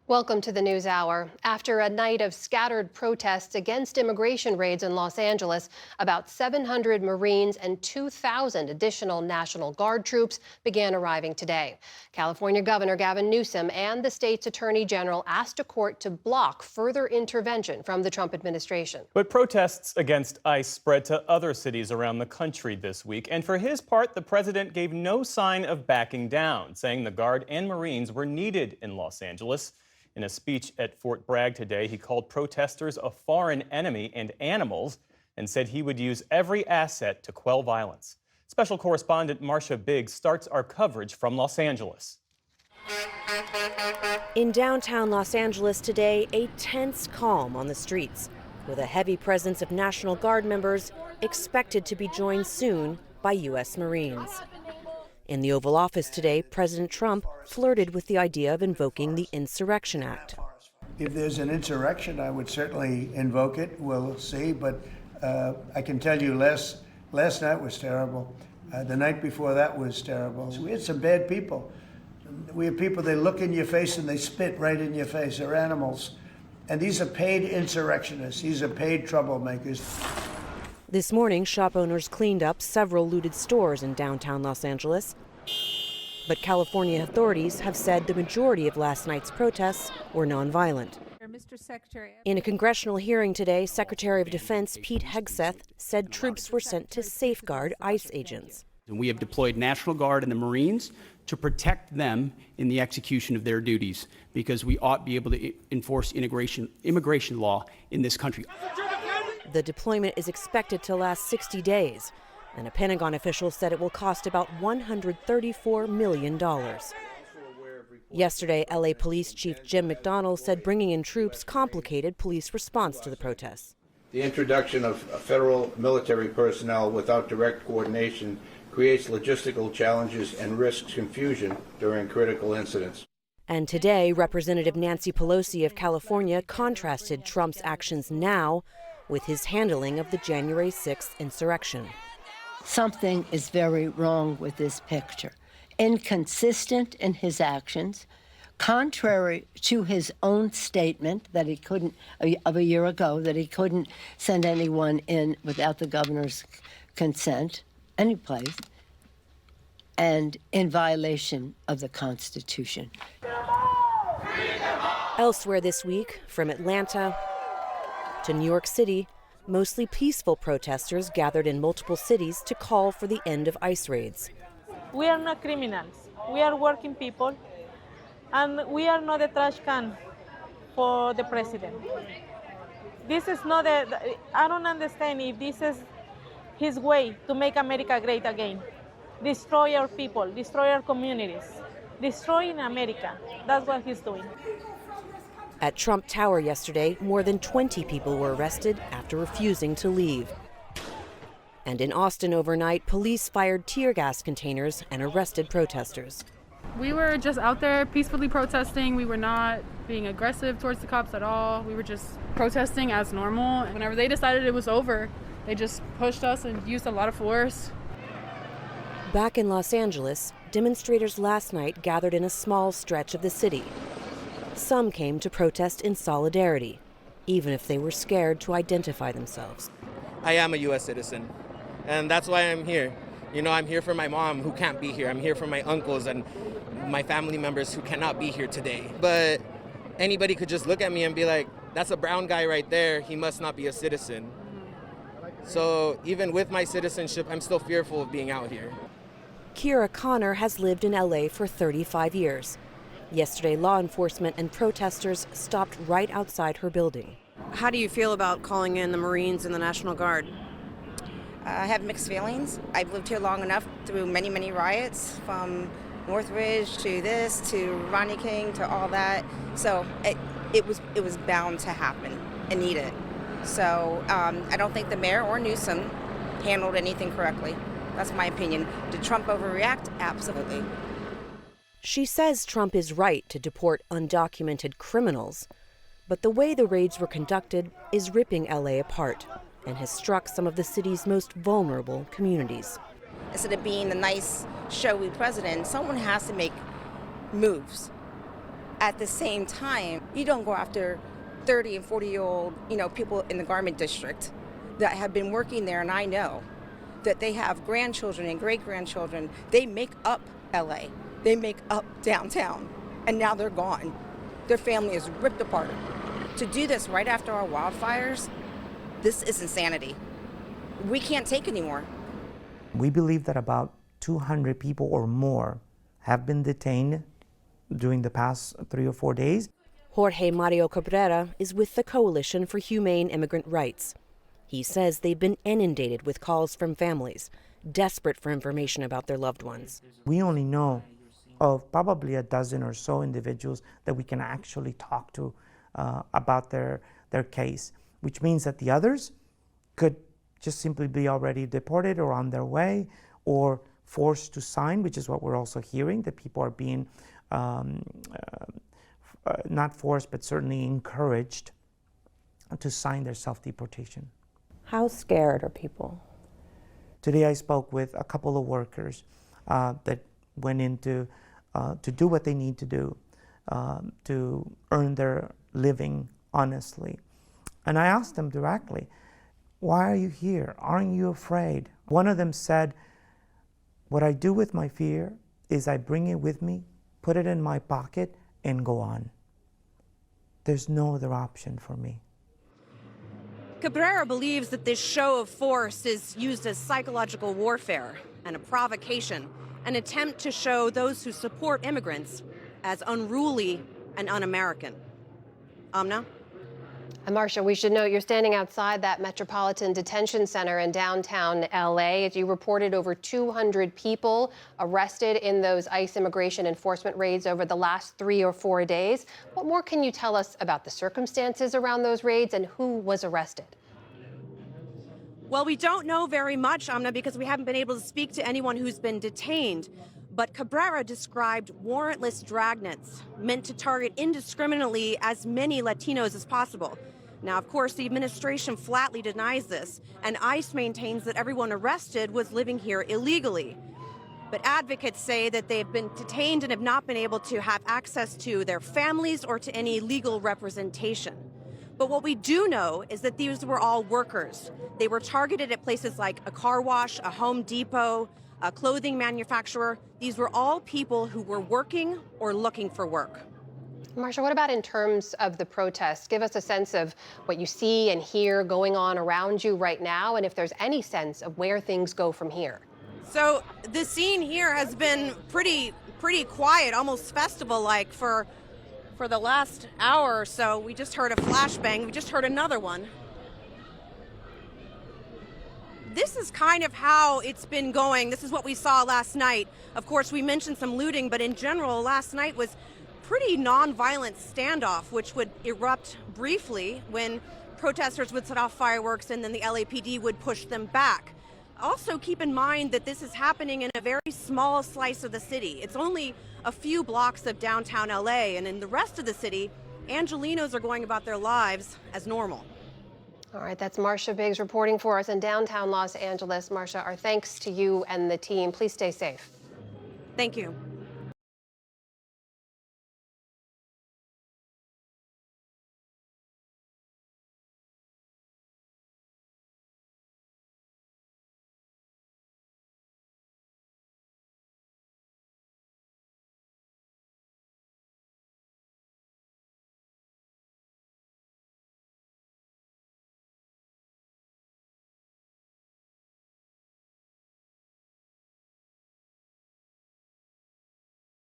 Welcome to the News Hour. After a night of scattered protests against immigration raids in Los Angeles, about 700 Marines and 2,000 additional National Guard troops began arriving today. California Governor Gavin Newsom and the state's Attorney General asked a court to block further intervention from the Trump administration. But protests against ICE spread to other cities around the country this week. And for his part, the president gave no sign of backing down, saying the Guard and Marines were needed in Los Angeles. In a speech at Fort Bragg today, he called protesters a foreign enemy and animals and said he would use every asset to quell violence. Special correspondent Marcia Biggs starts our coverage from Los Angeles. In downtown Los Angeles today, a tense calm on the streets, with a heavy presence of National Guard members expected to be joined soon by U.S. Marines. In the Oval Office today, President Trump flirted with the idea of invoking the Insurrection Act. If there's an insurrection, I would certainly invoke it. We'll see. But I can tell you last night was terrible. The night before that was terrible. So we had some bad people. We have people, they look in your face and they spit right in your face. They're animals. And these are paid insurrectionists. These are paid troublemakers. This morning, shop owners cleaned up several looted stores in downtown Los Angeles. But California authorities have said the majority of last night's protests were nonviolent. Mr. Secretary. In a congressional hearing today, Secretary of Defense Pete Hegseth said troops were sent to safeguard ICE agents. We have deployed National Guard and the Marines to protect them in the execution of their duties, because we ought to be able to enforce immigration law in this country. The deployment is expected to last 60 days, and a Pentagon official said it will cost about $134 million. Yesterday, LA Police Chief Jim McDonnell said bringing in troops complicated police response to the protests. The introduction of federal military personnel without direct coordination creates logistical challenges and risks confusion during critical incidents. And today, Representative Nancy Pelosi of California contrasted Trump's actions now with his handling of the January 6th insurrection. Something is very wrong with this picture. Inconsistent in his actions, contrary to his own statement that he couldn't, of a year ago, that he couldn't send anyone in without the governor's consent, any place, and in violation of the Constitution. Elsewhere this week, from Atlanta to New York City, mostly peaceful protesters gathered in multiple cities to call for the end of ICE raids. We are not criminals. We are working people, and we are not a trash can for the president. This is not I don't understand if this is his way to make America great again. Destroy our people, destroy our communities, destroying America. That's what he's doing. At Trump Tower yesterday, more than 20 people were arrested after refusing to leave. And in Austin overnight, police fired tear gas containers and arrested protesters. We were just out there peacefully protesting. We were not being aggressive towards the cops at all. We were just protesting as normal. Whenever they decided it was over, they just pushed us and used a lot of force. Back in Los Angeles, demonstrators last night gathered in a small stretch of the city. Some came to protest in solidarity, even if they were scared to identify themselves. I am a U.S. citizen, and that's why I'm here. You know, I'm here for my mom who can't be here. I'm here for my uncles and my family members who cannot be here today. But anybody could just look at me and be like, that's a brown guy right there. He must not be a citizen. So even with my citizenship, I'm still fearful of being out here. Kira Connor has lived in LA for 35 years. Yesterday, law enforcement and protesters stopped right outside her building. How do you feel about calling in the Marines and the National Guard? I have mixed feelings. I've lived here long enough through many, many riots, from Northridge to this, to Rodney King, to all that. So it was bound to happen and needed. So I don't think the mayor or Newsom handled anything correctly. That's my opinion. Did Trump overreact? Absolutely. She says Trump is right to deport undocumented criminals, but the way the raids were conducted is ripping LA apart and has struck some of the city's most vulnerable communities. Instead of being the nice, showy president, someone has to make moves. at the same time, you don't go after 30 and 40-year-old, people in the garment district that have been working there, and I know that they have grandchildren and great-grandchildren. They make up LA. They make up downtown, and now they're gone. Their family is ripped apart. To do this right after our wildfires, this is insanity. We can't take anymore. We believe that about 200 people or more have been detained during the past 3 or 4 days. Jorge Mario Cabrera is with the Coalition for Humane Immigrant Rights. He says they've been inundated with calls from families, desperate for information about their loved ones. We only know of probably a dozen or so individuals that we can actually talk to about their case, which means that the others could just simply be already deported or on their way or forced to sign, which is what we're also hearing, that people are being not forced, but certainly encouraged to sign their self-deportation. How scared are people? Today I spoke with a couple of workers that went into to do what they need to do to earn their living honestly. And I asked them directly, why are you here? Aren't you afraid? One of them said, what I do with my fear is I bring it with me, put it in my pocket, and go on. There's no other option for me. Cabrera believes that this show of force is used as psychological warfare and a provocation, an attempt to show those who support immigrants as unruly and un-American. Amna? And Marcia, we should note you're standing outside that Metropolitan Detention Center in downtown LA. As you reported, over 200 people arrested in those ICE immigration enforcement raids over the last 3 or 4 days. What more can you tell us about the circumstances around those raids and who was arrested? Well, we don't know very much, Amna, because we haven't been able to speak to anyone who's been detained. But Cabrera described warrantless dragnets meant to target indiscriminately as many Latinos as possible. Now, of course, the administration flatly denies this, and ICE maintains that everyone arrested was living here illegally. But advocates say that they've been detained and have not been able to have access to their families or to any legal representation. But what we do know is that these were all workers. They were targeted at places like a car wash, a Home Depot, a clothing manufacturer. These were all people who were working or looking for work. Marcia, what about in terms of the protests? Give us a sense of what you see and hear going on around you right now, and if there's any sense of where things go from here. So the scene here has been pretty quiet, almost festival-like for the last hour or so. We just heard a flashbang. We just heard another one. This is kind of how it's been going. This is what we saw last night. Of course, we mentioned some looting, but in general, last night was pretty non-violent standoff, which would erupt briefly when protesters would set off fireworks and then the LAPD would push them back. Also, keep in mind that this is happening in a very small slice of the city. It's only a few blocks of downtown LA, and in the rest of the city, Angelenos are going about their lives as normal. All right, that's Marcia Biggs reporting for us in downtown Los Angeles. Marcia, our thanks to you and the team. Please stay safe. Thank you.